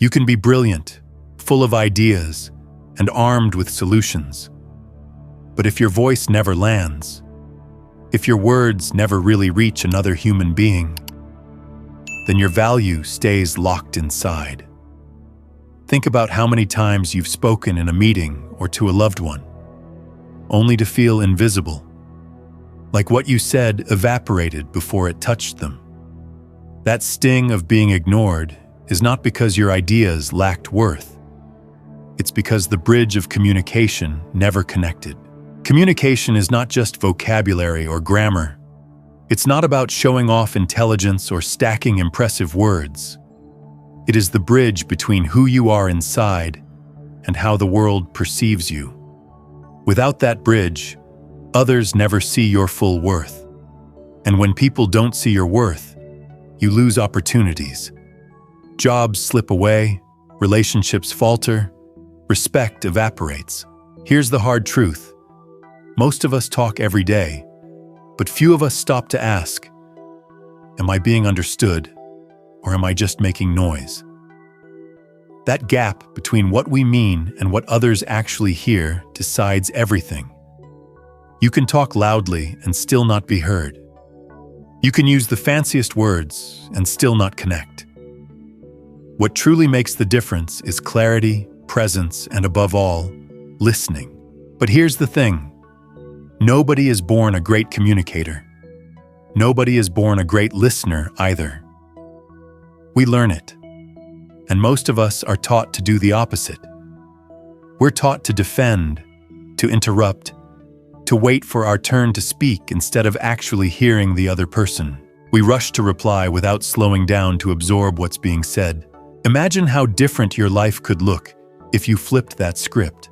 You can be brilliant, full of ideas, and armed with solutions. But if your voice never lands, if your words never really reach another human being, then your value stays locked inside. Think about how many times you've spoken in a meeting or to a loved one, only to feel invisible, like what you said evaporated before it touched them. That sting of being ignored is not because your ideas lacked worth. It's because the bridge of communication never connected. Communication is not just vocabulary or grammar. It's not about showing off intelligence or stacking impressive words. It is the bridge between who you are inside and how the world perceives you. Without that bridge, others never see your full worth. And when people don't see your worth, you lose opportunities. Jobs slip away, relationships falter, respect evaporates. Here's the hard truth. Most of us talk every day, but few of us stop to ask, am I being understood, or am I just making noise? That gap between what we mean and what others actually hear decides everything. You can talk loudly and still not be heard. You can use the fanciest words and still not connect. What truly makes the difference is clarity, presence, and above all, listening. But here's the thing. Nobody is born a great communicator. Nobody is born a great listener either. We learn it. And most of us are taught to do the opposite. We're taught to defend, to interrupt, to wait for our turn to speak instead of actually hearing the other person. We rush to reply without slowing down to absorb what's being said. Imagine how different your life could look if you flipped that script.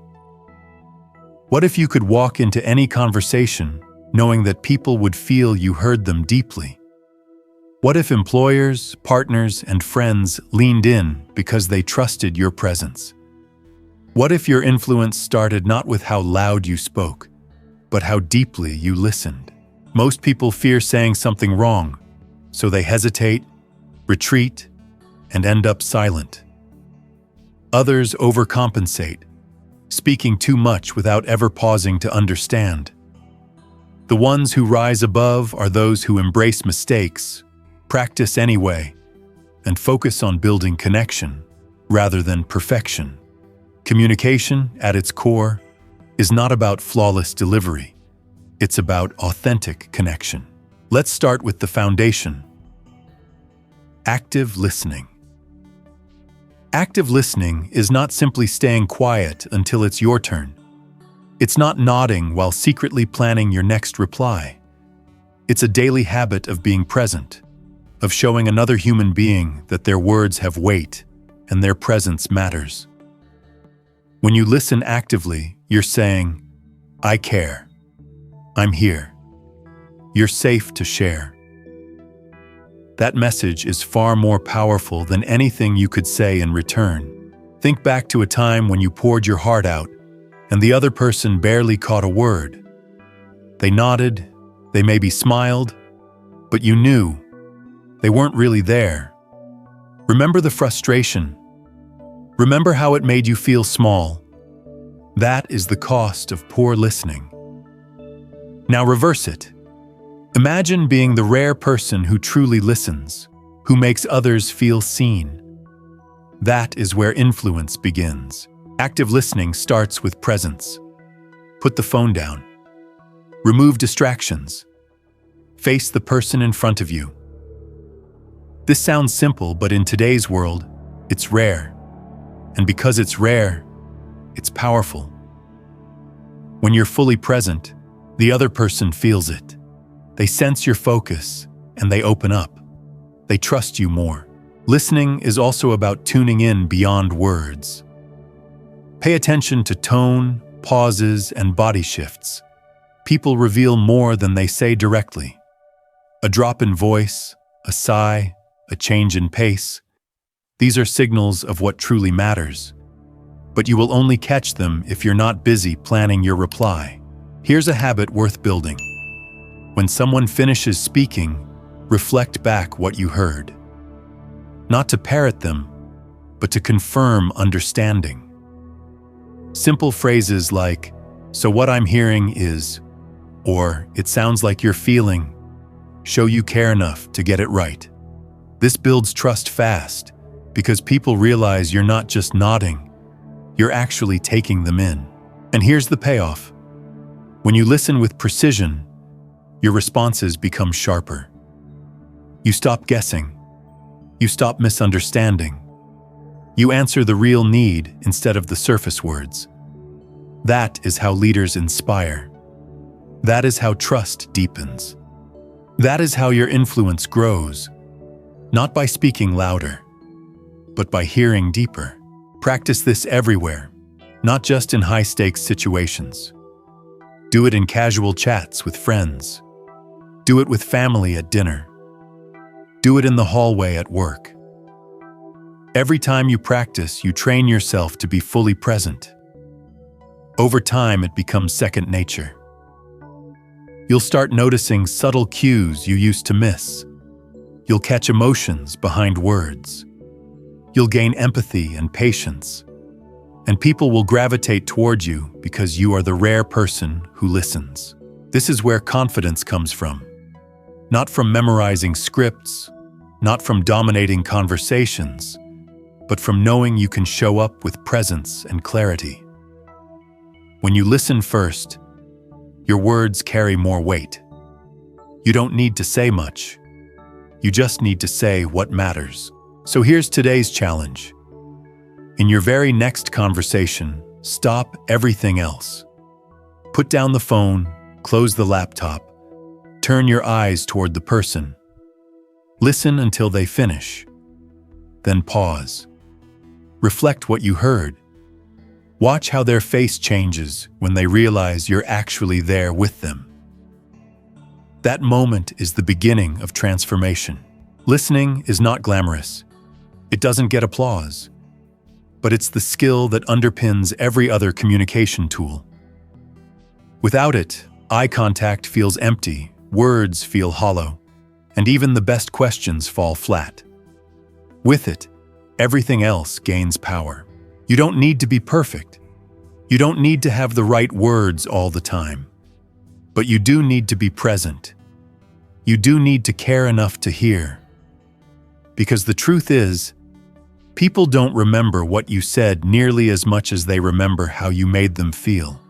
What if you could walk into any conversation knowing that people would feel you heard them deeply? What if employers, partners, and friends leaned in because they trusted your presence? What if your influence started not with how loud you spoke, but how deeply you listened? Most people fear saying something wrong, so they hesitate, retreat, and end up silent. Others overcompensate, speaking too much without ever pausing to understand. The ones who rise above are those who embrace mistakes, practice anyway, and focus on building connection rather than perfection. Communication, at its core, is not about flawless delivery. It's about authentic connection. Let's start with the foundation. Active listening. Active listening is not simply staying quiet until it's your turn. It's not nodding while secretly planning your next reply. It's a daily habit of being present, of showing another human being that their words have weight and their presence matters. When you listen actively, you're saying, I care. I'm here. You're safe to share. That message is far more powerful than anything you could say in return. Think back to a time when you poured your heart out and the other person barely caught a word. They nodded, they maybe smiled, but you knew they weren't really there. Remember the frustration. Remember how it made you feel small. That is the cost of poor listening. Now reverse it. Imagine being the rare person who truly listens, who makes others feel seen. That is where influence begins. Active listening starts with presence. Put the phone down. Remove distractions. Face the person in front of you. This sounds simple, but in today's world, it's rare. And because it's rare, it's powerful. When you're fully present, the other person feels it. They sense your focus, and they open up. They trust you more. Listening is also about tuning in beyond words. Pay attention to tone, pauses, and body shifts. People reveal more than they say directly. A drop in voice, a sigh, a change in pace. These are signals of what truly matters. But you will only catch them if you're not busy planning your reply. Here's a habit worth building. When someone finishes speaking, reflect back what you heard. Not to parrot them, but to confirm understanding. Simple phrases like, "So what I'm hearing is," or "It sounds like you're feeling," show you care enough to get it right. This builds trust fast because people realize you're not just nodding, you're actually taking them in. And here's the payoff. When you listen with precision, your responses become sharper. You stop guessing. You stop misunderstanding. You answer the real need instead of the surface words. That is how leaders inspire. That is how trust deepens. That is how your influence grows, not by speaking louder, but by hearing deeper. Practice this everywhere, not just in high-stakes situations. Do it in casual chats with friends. Do it with family at dinner. Do it in the hallway at work. Every time you practice, you train yourself to be fully present. Over time, it becomes second nature. You'll start noticing subtle cues you used to miss. You'll catch emotions behind words. You'll gain empathy and patience. And people will gravitate toward you because you are the rare person who listens. This is where confidence comes from. Not from memorizing scripts, not from dominating conversations, but from knowing you can show up with presence and clarity. When you listen first, your words carry more weight. You don't need to say much. You just need to say what matters. So here's today's challenge. In your very next conversation, stop everything else. Put down the phone, close the laptop, turn your eyes toward the person. Listen until they finish. Then pause. Reflect what you heard. Watch how their face changes when they realize you're actually there with them. That moment is the beginning of transformation. Listening is not glamorous. It doesn't get applause. But it's the skill that underpins every other communication tool. Without it, eye contact feels empty, words feel hollow, and even the best questions fall flat. With it, everything else gains power. You don't need to be perfect. You don't need to have the right words all the time. But you do need to be present. You do need to care enough to hear. Because the truth is, people don't remember what you said nearly as much as they remember how you made them feel.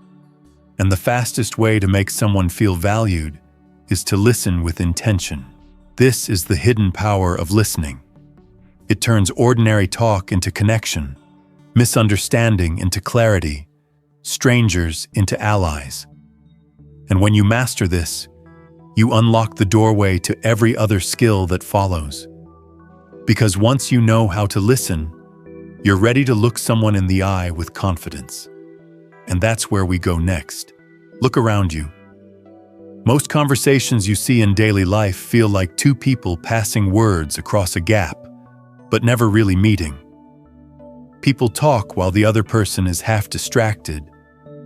And the fastest way to make someone feel valued is to listen with intention. This is the hidden power of listening. It turns ordinary talk into connection, misunderstanding into clarity, strangers into allies. And when you master this, you unlock the doorway to every other skill that follows. Because once you know how to listen, you're ready to look someone in the eye with confidence. And that's where we go next. Look around you. Most conversations you see in daily life feel like two people passing words across a gap, but never really meeting. People talk while the other person is half distracted,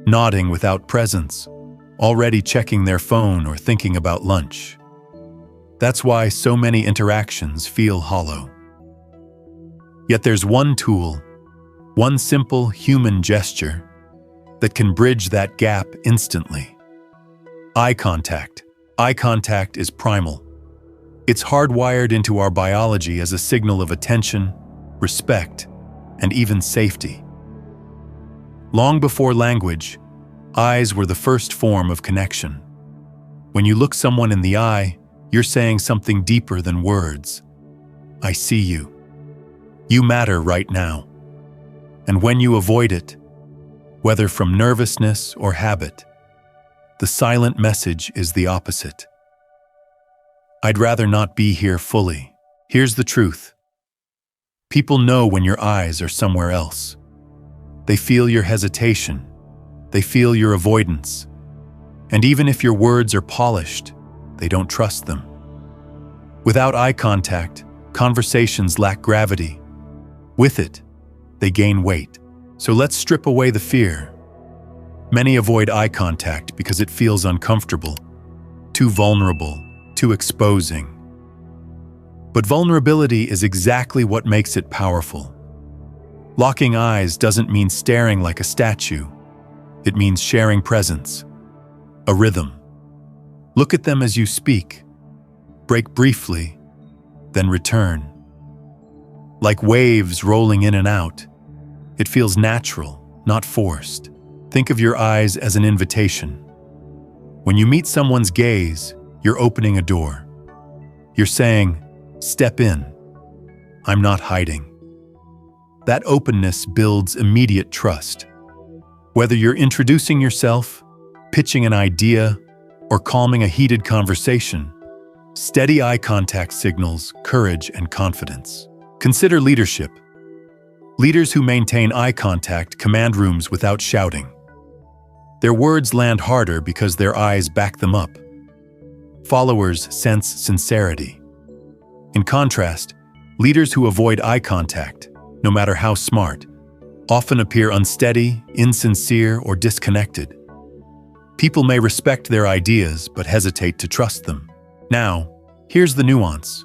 nodding without presence, already checking their phone or thinking about lunch. That's why so many interactions feel hollow. Yet there's one tool, one simple human gesture, that can bridge that gap instantly. Eye contact. Eye contact is primal. It's hardwired into our biology as a signal of attention, respect, and even safety. Long before language, eyes were the first form of connection. When you look someone in the eye, you're saying something deeper than words. I see you. You matter right now. And when you avoid it, whether from nervousness or habit, the silent message is the opposite. I'd rather not be here fully. Here's the truth. People know when your eyes are somewhere else. They feel your hesitation. They feel your avoidance. And even if your words are polished, they don't trust them. Without eye contact, conversations lack gravity. With it, they gain weight. So let's strip away the fear. Many avoid eye contact because it feels uncomfortable, too vulnerable, too exposing. But vulnerability is exactly what makes it powerful. Locking eyes doesn't mean staring like a statue. It means sharing presence, a rhythm. Look at them as you speak. Break briefly, then return. Like waves rolling in and out, it feels natural, not forced. Think of your eyes as an invitation. When you meet someone's gaze, you're opening a door. You're saying, "Step in. I'm not hiding." That openness builds immediate trust. Whether you're introducing yourself, pitching an idea, or calming a heated conversation, steady eye contact signals courage and confidence. Consider leadership. Leaders who maintain eye contact command rooms without shouting. Their words land harder because their eyes back them up. Followers sense sincerity. In contrast, leaders who avoid eye contact, no matter how smart, often appear unsteady, insincere, or disconnected. People may respect their ideas but hesitate to trust them. Now, here's the nuance.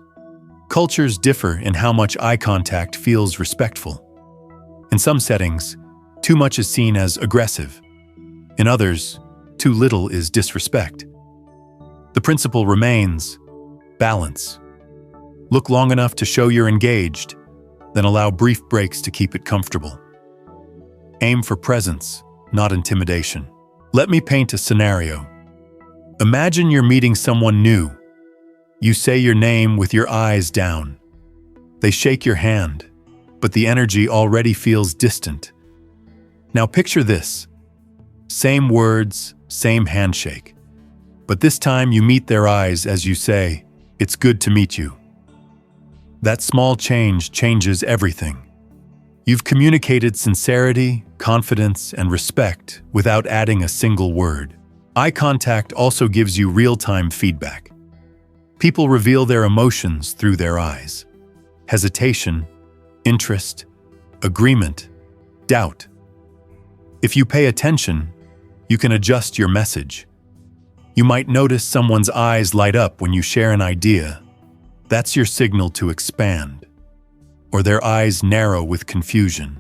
Cultures differ in how much eye contact feels respectful. In some settings, too much is seen as aggressive. In others, too little is disrespect. The principle remains balance. Look long enough to show you're engaged, then allow brief breaks to keep it comfortable. Aim for presence, not intimidation. Let me paint a scenario. Imagine you're meeting someone new. You say your name with your eyes down. They shake your hand, but the energy already feels distant. Now picture this. Same words, same handshake. But this time you meet their eyes as you say, "It's good to meet you." That small change changes everything. You've communicated sincerity, confidence, and respect without adding a single word. Eye contact also gives you real-time feedback. People reveal their emotions through their eyes. Hesitation, interest, agreement, doubt. If you pay attention, you can adjust your message. You might notice someone's eyes light up when you share an idea. That's your signal to expand. Or their eyes narrow with confusion.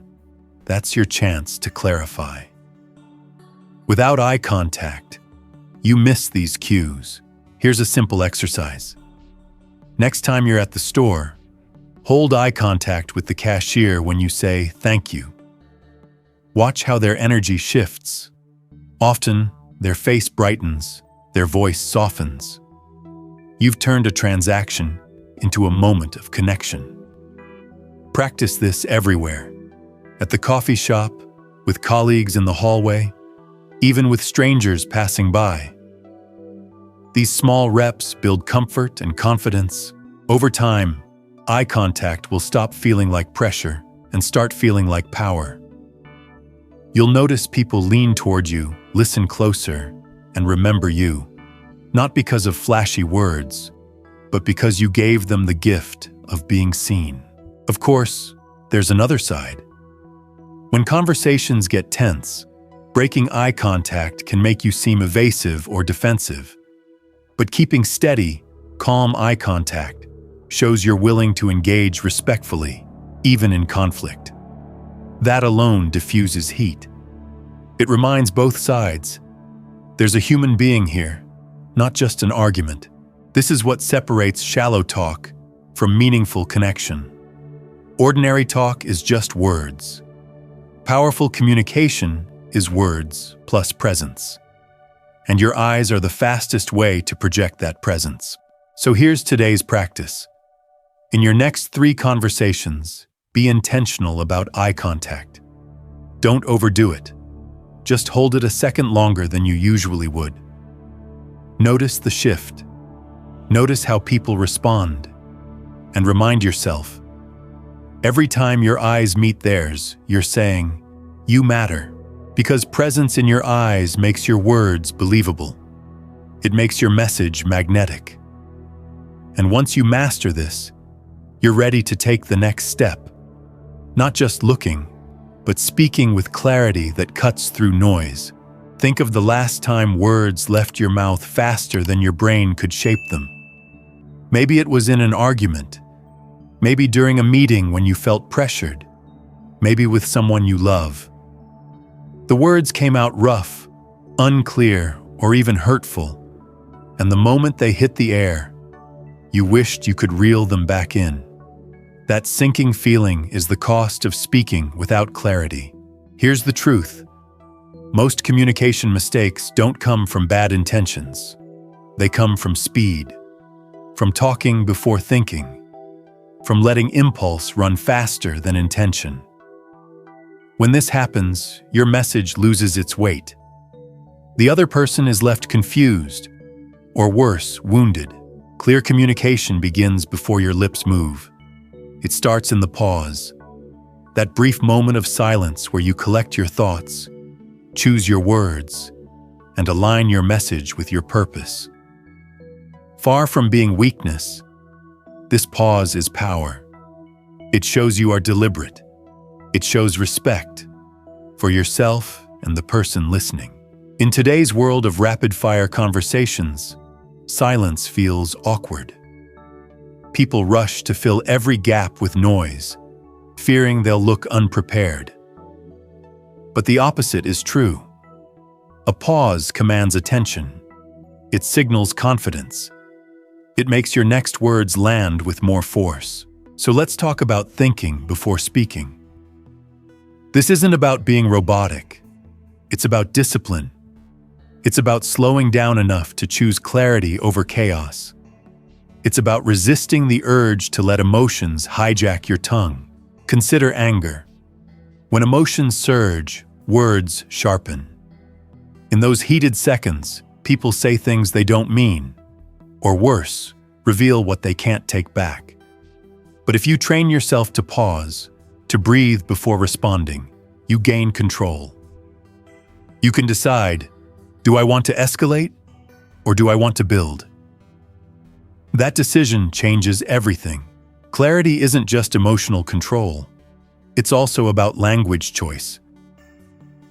That's your chance to clarify. Without eye contact, you miss these cues. Here's a simple exercise. Next time you're at the store, hold eye contact with the cashier when you say thank you. Watch how their energy shifts. Often, their face brightens, their voice softens. You've turned a transaction into a moment of connection. Practice this everywhere. At the coffee shop, with colleagues in the hallway, even with strangers passing by. These small reps build comfort and confidence. Over time, eye contact will stop feeling like pressure and start feeling like power. You'll notice people lean toward you, listen closer, and remember you. Not because of flashy words, but because you gave them the gift of being seen. Of course, there's another side. When conversations get tense, breaking eye contact can make you seem evasive or defensive. But keeping steady, calm eye contact shows you're willing to engage respectfully, even in conflict. That alone diffuses heat. It reminds both sides, there's a human being here, not just an argument. This is what separates shallow talk from meaningful connection. Ordinary talk is just words. Powerful communication is words plus presence. And your eyes are the fastest way to project that presence. So here's today's practice. In your next 3 conversations, be intentional about eye contact. Don't overdo it. Just hold it a second longer than you usually would. Notice the shift. Notice how people respond. And remind yourself, every time your eyes meet theirs, you're saying, "You matter." Because presence in your eyes makes your words believable. It makes your message magnetic. And once you master this, you're ready to take the next step. Not just looking, but speaking with clarity that cuts through noise. Think of the last time words left your mouth faster than your brain could shape them. Maybe it was in an argument. Maybe during a meeting when you felt pressured. maybe with someone you love. The words came out rough, unclear, or even hurtful, and the moment they hit the air, you wished you could reel them back in. That sinking feeling is the cost of speaking without clarity. Here's the truth. Most communication mistakes don't come from bad intentions. They come from speed, from talking before thinking, from letting impulse run faster than intention. When this happens, your message loses its weight. The other person is left confused, or worse, wounded. Clear communication begins before your lips move. It starts in the pause, that brief moment of silence where you collect your thoughts, choose your words, and align your message with your purpose. Far from being weakness, this pause is power. It shows you are deliberate. It shows respect for yourself and the person listening. In today's world of rapid-fire conversations, silence feels awkward. People rush to fill every gap with noise, fearing they'll look unprepared. But the opposite is true. A pause commands attention. It signals confidence. It makes your next words land with more force. So let's talk about thinking before speaking. This isn't about being robotic. It's about discipline. It's about slowing down enough to choose clarity over chaos. It's about resisting the urge to let emotions hijack your tongue. Consider anger. When emotions surge, words sharpen. In those heated seconds, people say things they don't mean, or worse, reveal what they can't take back. But if you train yourself to pause, to breathe before responding, you gain control. You can decide, do I want to escalate, or do I want to build? That decision changes everything. Clarity isn't just emotional control. It's also about language choice.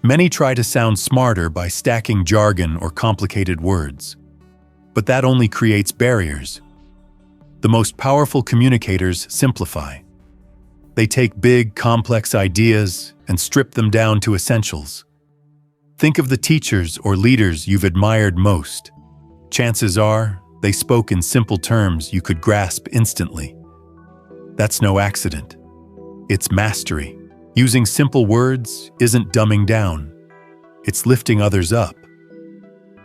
Many try to sound smarter by stacking jargon or complicated words. But that only creates barriers. The most powerful communicators simplify. They take big, complex ideas and strip them down to essentials. Think of the teachers or leaders you've admired most. Chances are, they spoke in simple terms you could grasp instantly. That's no accident. It's mastery. Using simple words isn't dumbing down. It's lifting others up.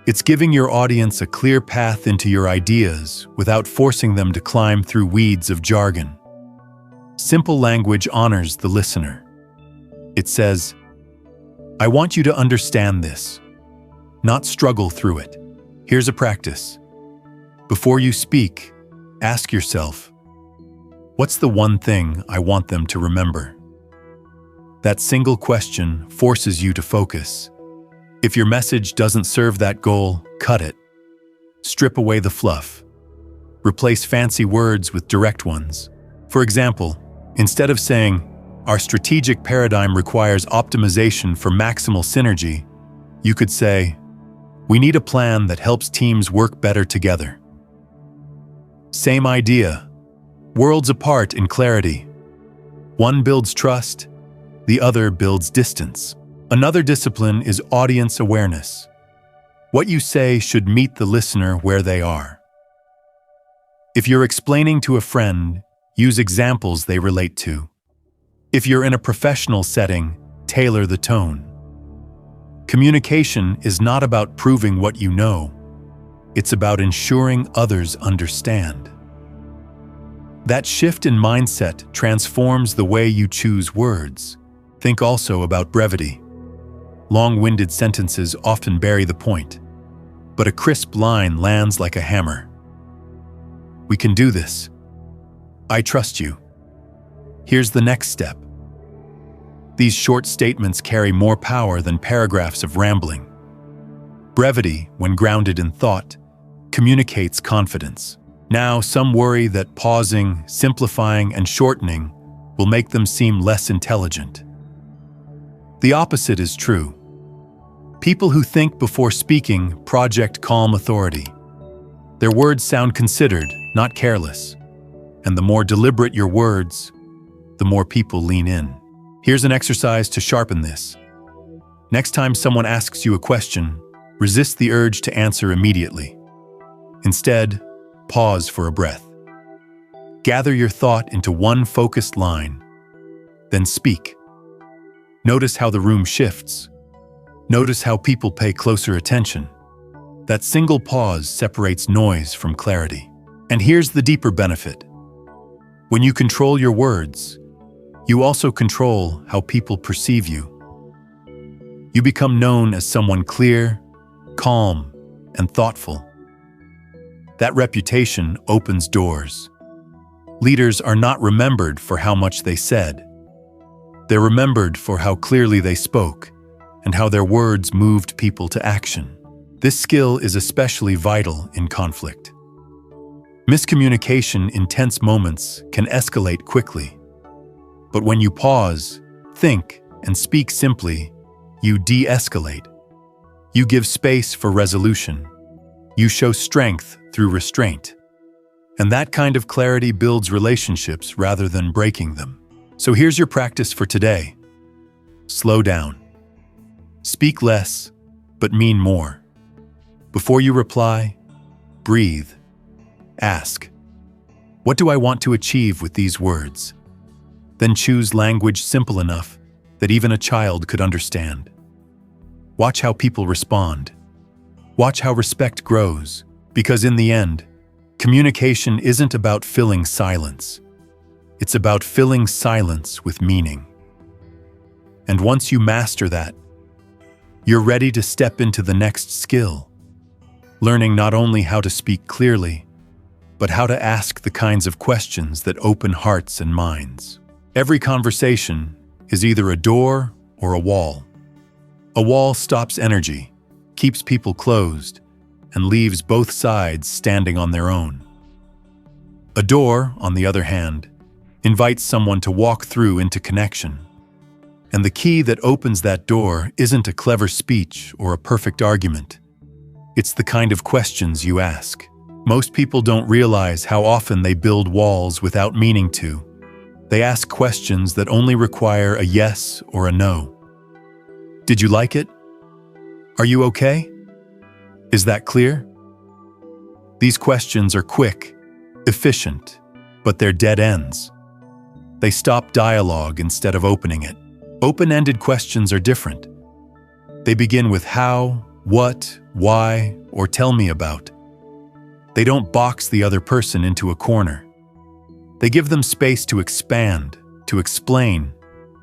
It's giving your audience a clear path into your ideas without forcing them to climb through weeds of jargon. Simple language honors the listener. It says, I want you to understand this, not struggle through it. Here's a practice. Before you speak, ask yourself, what's the one thing I want them to remember? That single question forces you to focus. If your message doesn't serve that goal, cut it. Strip away the fluff. Replace fancy words with direct ones. For example, instead of saying, our strategic paradigm requires optimization for maximal synergy, you could say, we need a plan that helps teams work better together. Same idea, worlds apart in clarity. One builds trust, the other builds distance. Another discipline is audience awareness. What you say should meet the listener where they are. If you're explaining to a friend, use examples they relate to. If you're in a professional setting, tailor the tone. Communication is not about proving what you know. It's about ensuring others understand. That shift in mindset transforms the way you choose words. Think also about brevity. Long-winded sentences often bury the point, but a crisp line lands like a hammer. We can do this. I trust you. Here's the next step. These short statements carry more power than paragraphs of rambling. Brevity, when grounded in thought, communicates confidence. Now, some worry that pausing, simplifying, and shortening will make them seem less intelligent. The opposite is true. People who think before speaking project calm authority. Their words sound considered, not careless. And the more deliberate your words, the more people lean in. Here's an exercise to sharpen this. Next time someone asks you a question, resist the urge to answer immediately. Instead, pause for a breath. Gather your thought into one focused line, then speak. Notice how the room shifts. Notice how people pay closer attention. That single pause separates noise from clarity. And here's the deeper benefit. When you control your words, you also control how people perceive you. You become known as someone clear, calm, and thoughtful. That reputation opens doors. Leaders are not remembered for how much they said. They're remembered for how clearly they spoke and how their words moved people to action. This skill is especially vital in conflict. Miscommunication in tense moments can escalate quickly. But when you pause, think, and speak simply, you de-escalate. You give space for resolution. You show strength through restraint. And that kind of clarity builds relationships rather than breaking them. So here's your practice for today. Slow down. Speak less, but mean more. Before you reply, breathe. Ask, what do I want to achieve with these words? Then choose language simple enough that even a child could understand. Watch how people respond. Watch how respect grows, because in the end, communication isn't about filling silence. It's about filling silence with meaning. And once you master that, you're ready to step into the next skill, learning not only how to speak clearly, but how to ask the kinds of questions that open hearts and minds. Every conversation is either a door or a wall. A wall stops energy, keeps people closed, and leaves both sides standing on their own. A door, on the other hand, invites someone to walk through into connection. And the key that opens that door isn't a clever speech or a perfect argument. It's the kind of questions you ask. Most people don't realize how often they build walls without meaning to. They ask questions that only require a yes or a no. Did you like it? Are you okay? Is that clear? These questions are quick, efficient, but they're dead ends. They stop dialogue instead of opening it. Open-ended questions are different. They begin with how, what, why, or tell me about. They don't box the other person into a corner. They give them space to expand, to explain,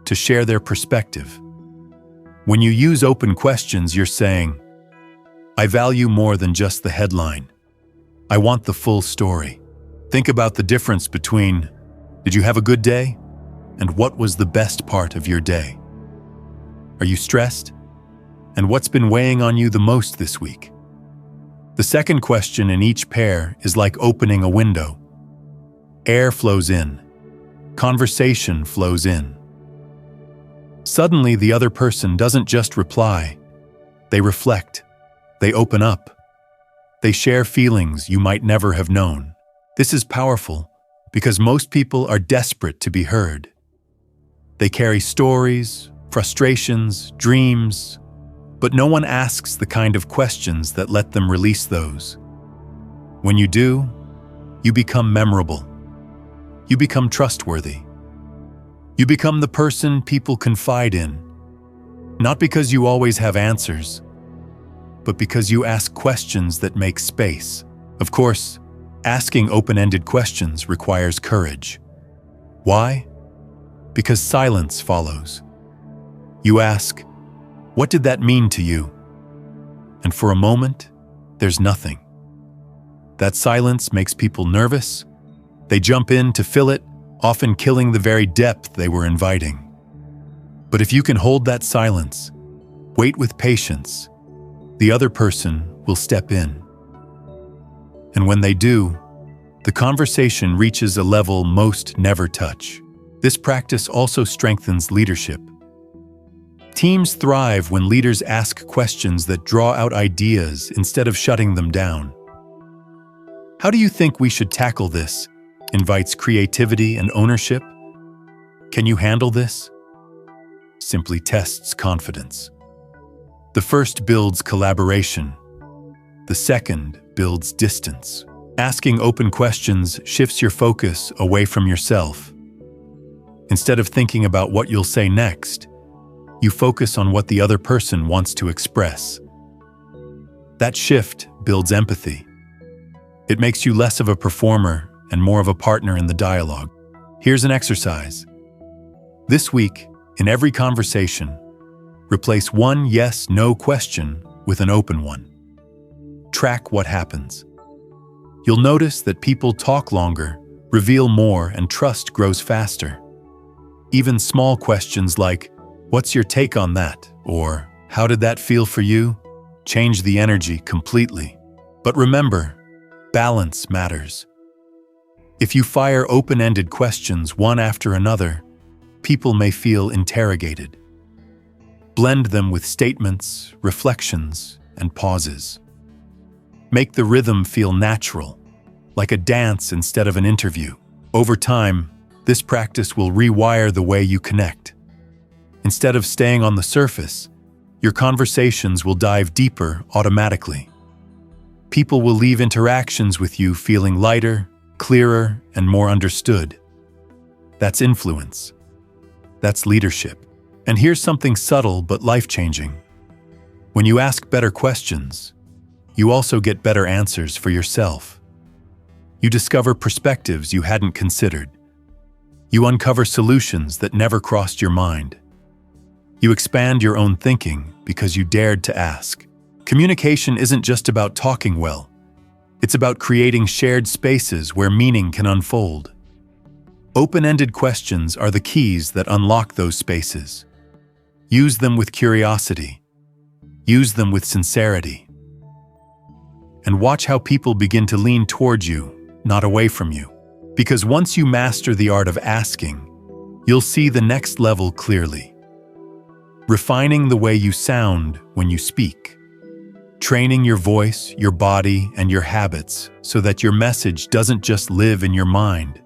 to share their perspective. When you use open questions, you're saying, I value more than just the headline. I want the full story. Think about the difference between, did you have a good day? And what was the best part of your day? Are you stressed? And what's been weighing on you the most this week? The second question in each pair is like opening a window. Air flows in. Conversation flows in. Suddenly, the other person doesn't just reply. They reflect. They open up. They share feelings you might never have known. This is powerful because most people are desperate to be heard. They carry stories, frustrations, dreams, but no one asks the kind of questions that let them release those. When you do, you become memorable. You become trustworthy. You become the person people confide in, not because you always have answers, but because you ask questions that make space. Of course, asking open-ended questions requires courage. Why? Because silence follows. You ask, what did that mean to you? And for a moment, there's nothing. That silence makes people nervous. They jump in to fill it, often killing the very depth they were inviting. But if you can hold that silence, wait with patience, the other person will step in. And when they do, the conversation reaches a level most never touch. This practice also strengthens leadership. Teams thrive when leaders ask questions that draw out ideas instead of shutting them down. How do you think we should tackle this? Invites creativity and ownership? Can you handle this? simply tests confidence. The first builds collaboration. The second builds distance. Asking open questions shifts your focus away from yourself. Instead of thinking about what you'll say next, you focus on what the other person wants to express. That shift builds empathy. It makes you less of a performer and more of a partner in the dialogue. Here's an exercise. This week, in every conversation, replace one yes/no question with an open one. Track what happens. You'll notice that people talk longer, reveal more, and trust grows faster. Even small questions like, "What's your take on that?" or "How did that feel for you?" change the energy completely. But remember, balance matters. If you fire open-ended questions one after another, people may feel interrogated. Blend them with statements, reflections, and pauses. Make the rhythm feel natural, like a dance instead of an interview. Over time, this practice will rewire the way you connect. Instead of staying on the surface, your conversations will dive deeper automatically. People will leave interactions with you feeling lighter, clearer, and more understood. That's influence. That's leadership. And here's something subtle but life-changing. When you ask better questions, you also get better answers for yourself. You discover perspectives you hadn't considered. You uncover solutions that never crossed your mind. You expand your own thinking because you dared to ask. Communication isn't just about talking well. It's about creating shared spaces where meaning can unfold. Open-ended questions are the keys that unlock those spaces. Use them with curiosity. Use them with sincerity. And watch how people begin to lean toward you, not away from you. Because once you master the art of asking, you'll see the next level clearly. Refining the way you sound when you speak. Training your voice, your body, and your habits so that your message doesn't just live in your mind,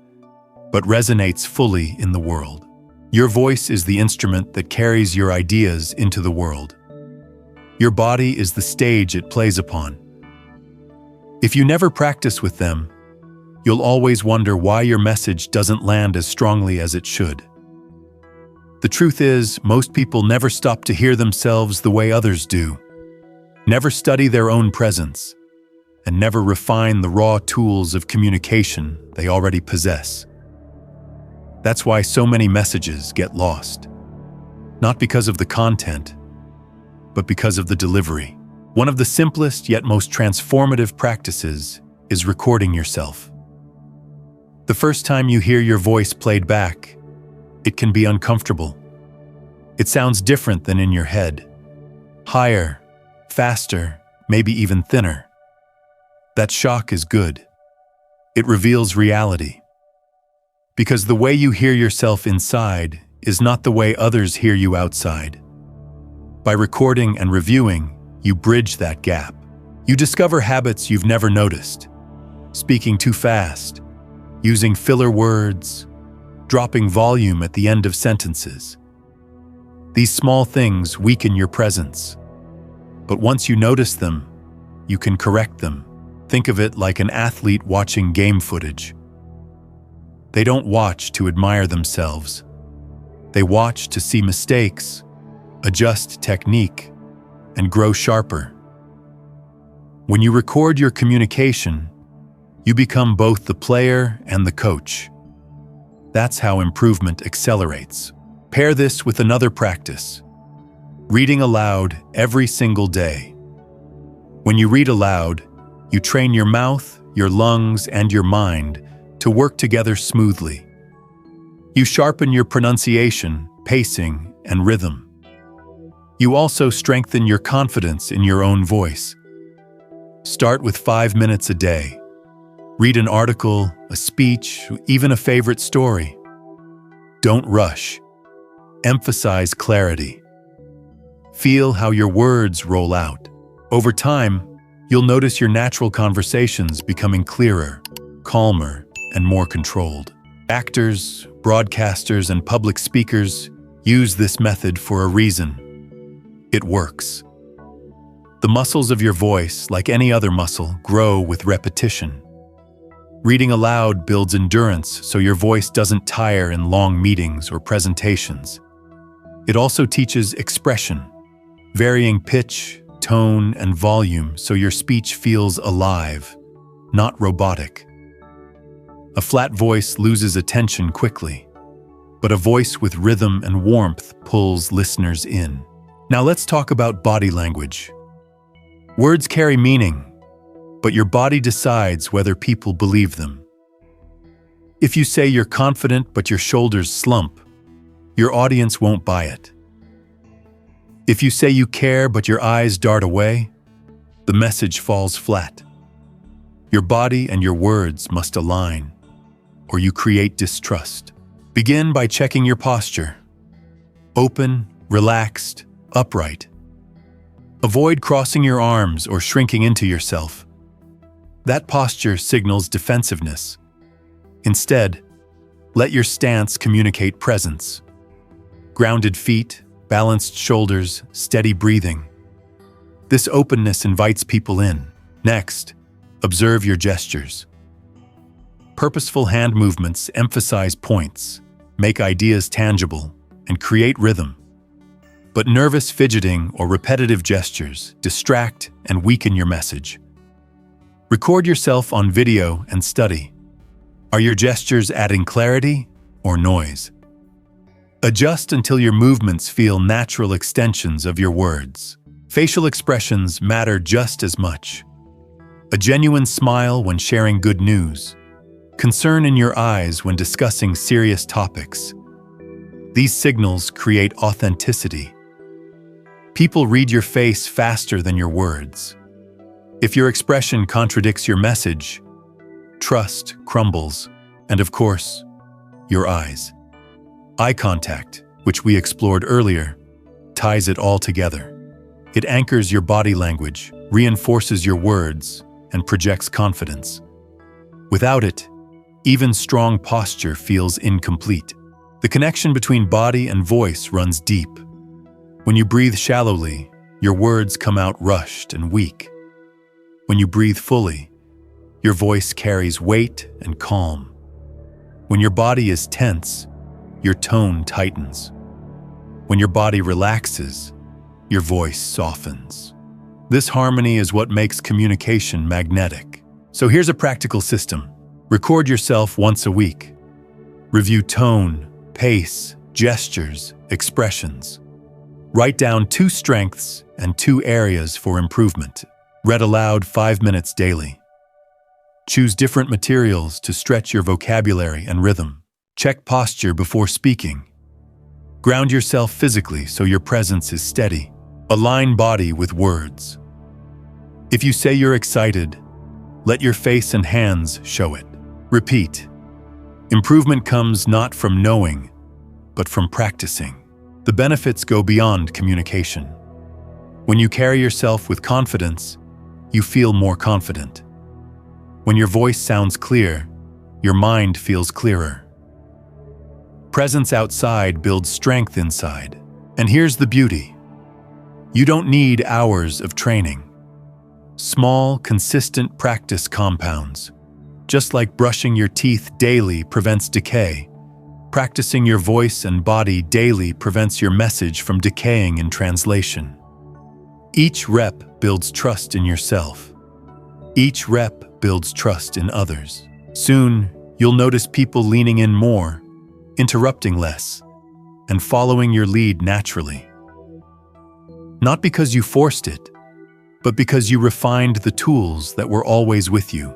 but resonates fully in the world. Your voice is the instrument that carries your ideas into the world. Your body is the stage it plays upon. If you never practice with them, you'll always wonder why your message doesn't land as strongly as it should. The truth is, most people never stop to hear themselves the way others do, never study their own presence, and never refine the raw tools of communication they already possess. That's why so many messages get lost. Not because of the content, but because of the delivery. One of the simplest yet most transformative practices is recording yourself. The first time you hear your voice played back, it can be uncomfortable. It sounds different than in your head. Higher, faster, maybe even thinner. That shock is good. It reveals reality. Because the way you hear yourself inside is not the way others hear you outside. By recording and reviewing, you bridge that gap. You discover habits you've never noticed. Speaking too fast, using filler words, dropping volume at the end of sentences. These small things weaken your presence. But once you notice them, you can correct them. Think of it like an athlete watching game footage. They don't watch to admire themselves. They watch to see mistakes, adjust technique, and grow sharper. When you record your communication, you become both the player and the coach. That's how improvement accelerates. Pair this with another practice: reading aloud every single day. When you read aloud, you train your mouth, your lungs, and your mind to work together smoothly. You sharpen your pronunciation, pacing, and rhythm. You also strengthen your confidence in your own voice. Start with 5 minutes a day. Read an article, a speech, even a favorite story. Don't rush. Emphasize clarity. Feel how your words roll out. Over time, you'll notice your natural conversations becoming clearer, calmer, and more controlled. Actors, broadcasters, and public speakers Use this method for a reason. It works. The muscles of your voice, like any other muscle, grow with repetition. Reading aloud builds endurance so your voice doesn't tire in long meetings or presentations. It also teaches expression, varying pitch, tone, and volume so your speech feels alive, not robotic. A flat voice loses attention quickly, but a voice with rhythm and warmth pulls listeners in. Now let's talk about body language. Words carry meaning, but your body decides whether people believe them. If you say you're confident but your shoulders slump, your audience won't buy it. If you say you care but your eyes dart away, the message falls flat. Your body and your words must align, or you create distrust. Begin by checking your posture. Open, relaxed, upright. Avoid crossing your arms or shrinking into yourself. That posture signals defensiveness. Instead, let your stance communicate presence. Grounded feet, balanced shoulders, steady breathing. This openness invites people in. Next, observe your gestures. Purposeful hand movements emphasize points, make ideas tangible, and create rhythm. But nervous fidgeting or repetitive gestures distract and weaken your message. Record yourself on video and study. Are your gestures adding clarity or noise? Adjust until your movements feel natural extensions of your words. Facial expressions matter just as much. A genuine smile when sharing good news. Concern in your eyes when discussing serious topics. These signals create authenticity. People read your face faster than your words. If your expression contradicts your message, trust crumbles, and of course, your eyes. Eye contact, which we explored earlier, ties it all together. It anchors your body language, reinforces your words, and projects confidence. Without it, even strong posture feels incomplete. The connection between body and voice runs deep. When you breathe shallowly, your words come out rushed and weak. When you breathe fully, your voice carries weight and calm. When your body is tense, your tone tightens. When your body relaxes, your voice softens. This harmony is what makes communication magnetic. So here's a practical system. Record yourself once a week. Review tone, pace, gestures, expressions. Write down 2 strengths and 2 areas for improvement. Read aloud 5 minutes daily. Choose different materials to stretch your vocabulary and rhythm. Check posture before speaking. Ground yourself physically so your presence is steady. Align body with words. If you say you're excited, let your face and hands show it. Repeat. Improvement comes not from knowing, but from practicing. The benefits go beyond communication. When you carry yourself with confidence, you feel more confident. When your voice sounds clear, your mind feels clearer. Presence outside builds strength inside. And here's the beauty. You don't need hours of training. Small, consistent practice compounds. Just like brushing your teeth daily prevents decay, practicing your voice and body daily prevents your message from decaying in translation. Each rep builds trust in yourself. Each rep builds trust in others. Soon, you'll notice people leaning in more, interrupting less, and following your lead naturally. Not because you forced it, but because you refined the tools that were always with you.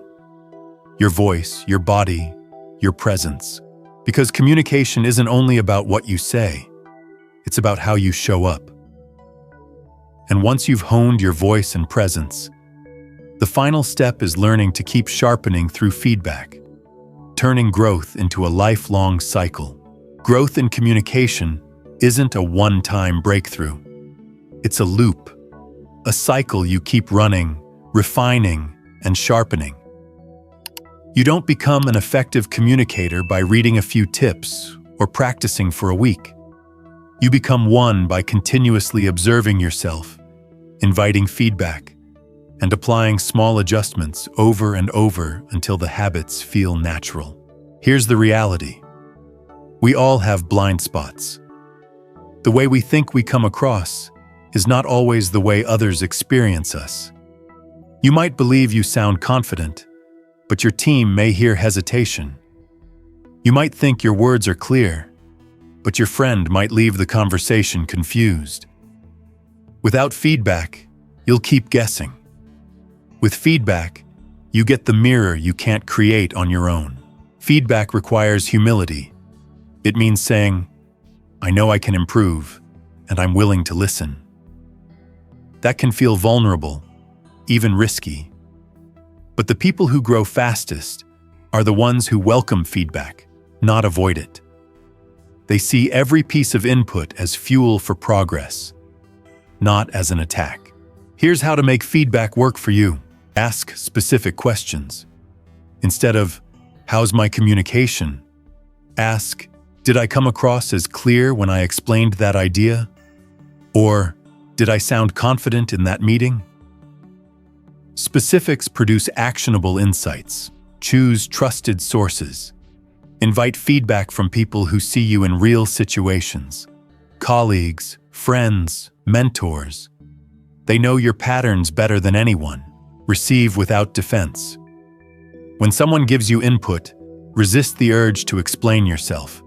Your voice, your body, your presence. Because communication isn't only about what you say, it's about how you show up. And once you've honed your voice and presence, the final step is learning to keep sharpening through feedback, turning growth into a lifelong cycle. Growth in communication isn't a one-time breakthrough. It's a loop, a cycle you keep running, refining, and sharpening. You don't become an effective communicator by reading a few tips or practicing for a week. You become one by continuously observing yourself, inviting feedback, and applying small adjustments over and over until the habits feel natural. Here's the reality. We all have blind spots. The way we think we come across is not always the way others experience us. You might believe you sound confident, but your team may hear hesitation. You might think your words are clear, but your friend might leave the conversation confused. Without feedback, you'll keep guessing. With feedback, you get the mirror you can't create on your own. Feedback requires humility. It means saying, "I know I can improve, and I'm willing to listen." That can feel vulnerable, even risky. But the people who grow fastest are the ones who welcome feedback, not avoid it. They see every piece of input as fuel for progress, not as an attack. Here's how to make feedback work for you. Ask specific questions. Instead of, "How's my communication?" ask, "Did I come across as clear when I explained that idea?" Or, "Did I sound confident in that meeting?" Specifics produce actionable insights. Choose trusted sources. Invite feedback from people who see you in real situations. Colleagues, friends, mentors. They know your patterns better than anyone. Receive without defense. When someone gives you input, resist the urge to explain yourself.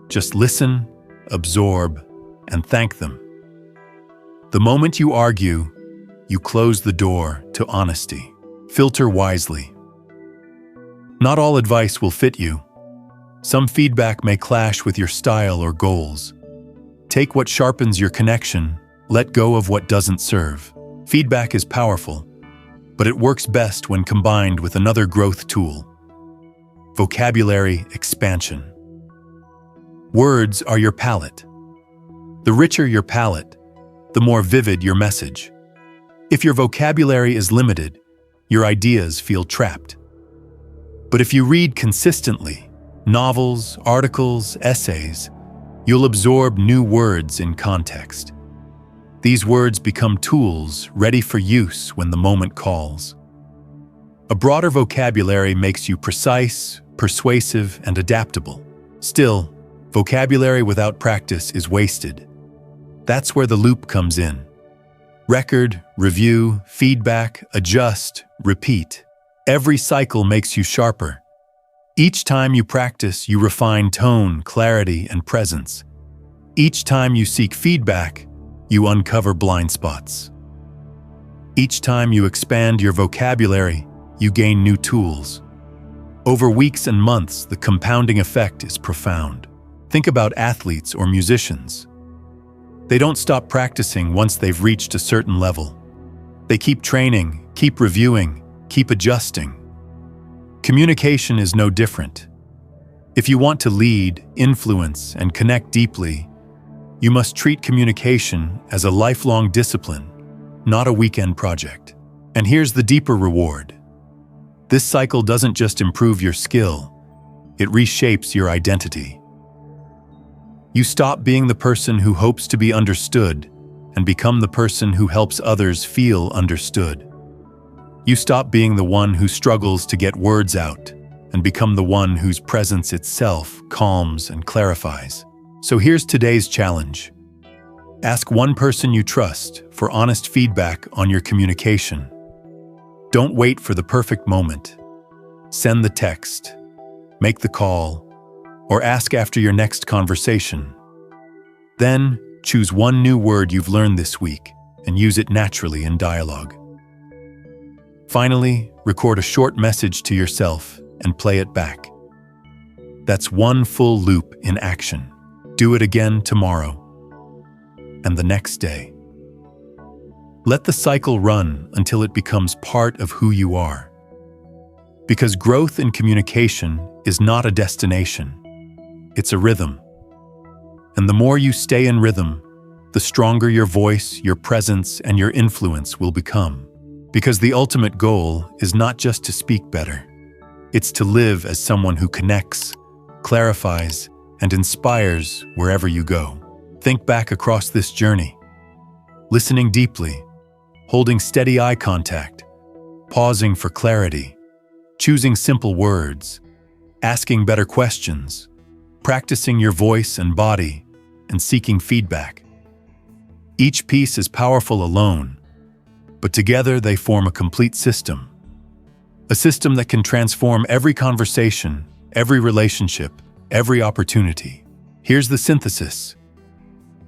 Just listen, absorb, and thank them. The moment you argue, you close the door to honesty. Filter wisely. Not all advice will fit you. Some feedback may clash with your style or goals. Take what sharpens your connection, let go of what doesn't serve. Feedback is powerful, but it works best when combined with another growth tool: vocabulary expansion. Words are your palette. The richer your palette, the more vivid your message. If your vocabulary is limited, your ideas feel trapped. But if you read consistently, novels, articles, essays, you'll absorb new words in context. These words become tools ready for use when the moment calls. A broader vocabulary makes you precise, persuasive, and adaptable. Still, vocabulary without practice is wasted. That's where the loop comes in. Record, review, feedback, adjust, repeat. Every cycle makes you sharper. Each time you practice, you refine tone, clarity, and presence. Each time you seek feedback, you uncover blind spots. Each time you expand your vocabulary, you gain new tools. Over weeks and months, the compounding effect is profound. Think about athletes or musicians. They don't stop practicing once they've reached a certain level. They keep training, keep reviewing, keep adjusting. Communication is no different. If you want to lead, influence, and connect deeply, you must treat communication as a lifelong discipline, not a weekend project. And here's the deeper reward. This cycle doesn't just improve your skill, it reshapes your identity. You stop being the person who hopes to be understood and become the person who helps others feel understood. You stop being the one who struggles to get words out and become the one whose presence itself calms and clarifies. So here's today's challenge. Ask one person you trust for honest feedback on your communication. Don't wait for the perfect moment. Send the text, make the call, or ask after your next conversation. Then, choose one new word you've learned this week and use it naturally in dialogue. Finally, record a short message to yourself and play it back. That's one full loop in action. Do it again tomorrow and the next day. Let the cycle run until it becomes part of who you are. Because growth in communication is not a destination, it's a rhythm. And the more you stay in rhythm, the stronger your voice, your presence, and your influence will become. Because the ultimate goal is not just to speak better. It's to live as someone who connects, clarifies, and inspires wherever you go. Think back across this journey, listening deeply, holding steady eye contact, pausing for clarity, choosing simple words, asking better questions, practicing your voice and body, and seeking feedback. Each piece is powerful alone, but together they form a complete system. A system that can transform every conversation, every relationship, every opportunity. Here's the synthesis.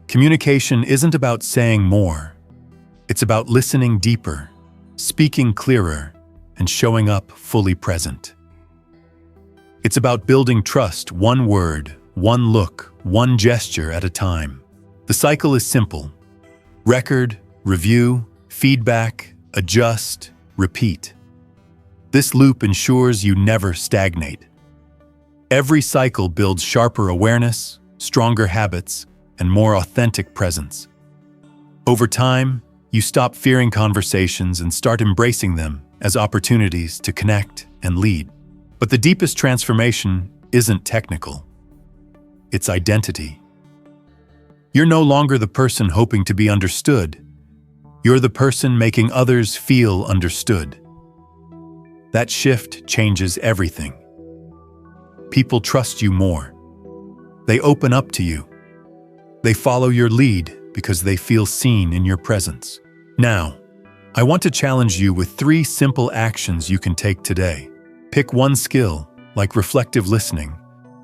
Communication isn't about saying more. It's about listening deeper, speaking clearer, and showing up fully present. It's about building trust one word, one look, one gesture at a time. The cycle is simple. Record, review, feedback, adjust, repeat. This loop ensures you never stagnate. Every cycle builds sharper awareness, stronger habits, and more authentic presence. Over time, you stop fearing conversations and start embracing them as opportunities to connect and lead. But the deepest transformation isn't technical. It's identity. You're no longer the person hoping to be understood. You're the person making others feel understood. That shift changes everything. People trust you more. They open up to you. They follow your lead because they feel seen in your presence. Now, I want to challenge you with 3 simple actions you can take today. Pick one skill, like reflective listening,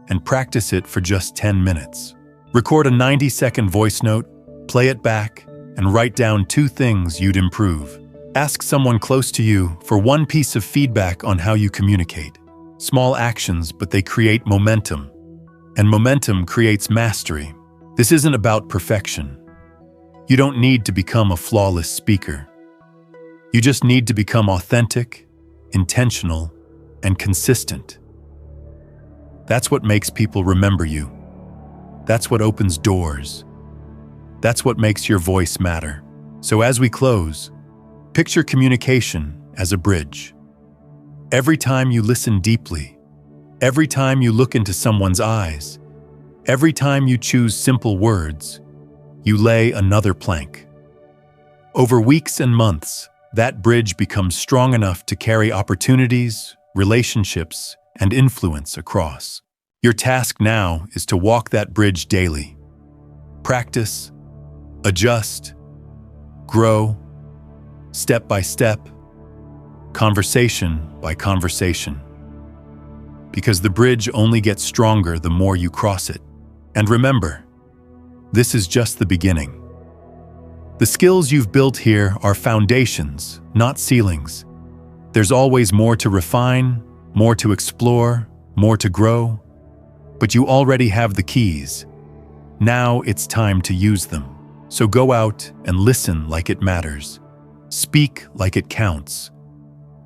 and practice it for just 10 minutes. Record a 90-second voice note, play it back, and write down 2 things you'd improve. Ask someone close to you for one piece of feedback on how you communicate. Small actions, but they create momentum. And momentum creates mastery. This isn't about perfection. You don't need to become a flawless speaker. You just need to become authentic, intentional, and consistent. That's what makes people remember you. That's what opens doors. That's what makes your voice matter. So as we close, picture communication as a bridge. Every time you listen deeply, every time you look into someone's eyes, every time you choose simple words, you lay another plank. Over weeks and months, that bridge becomes strong enough to carry opportunities, relationships, and influence across. Your task now is to walk that bridge daily. Practice, adjust, grow, step by step, conversation by conversation. Because the bridge only gets stronger the more you cross it. And remember, this is just the beginning. The skills you've built here are foundations, not ceilings. There's always more to refine, more to explore, more to grow. But you already have the keys. Now it's time to use them. So go out and listen like it matters. Speak like it counts.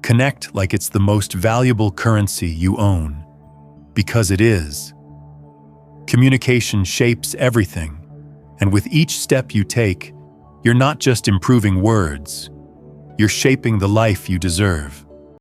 Connect like it's the most valuable currency you own. Because it is. Communication shapes everything. And with each step you take, you're not just improving words. You're shaping the life you deserve.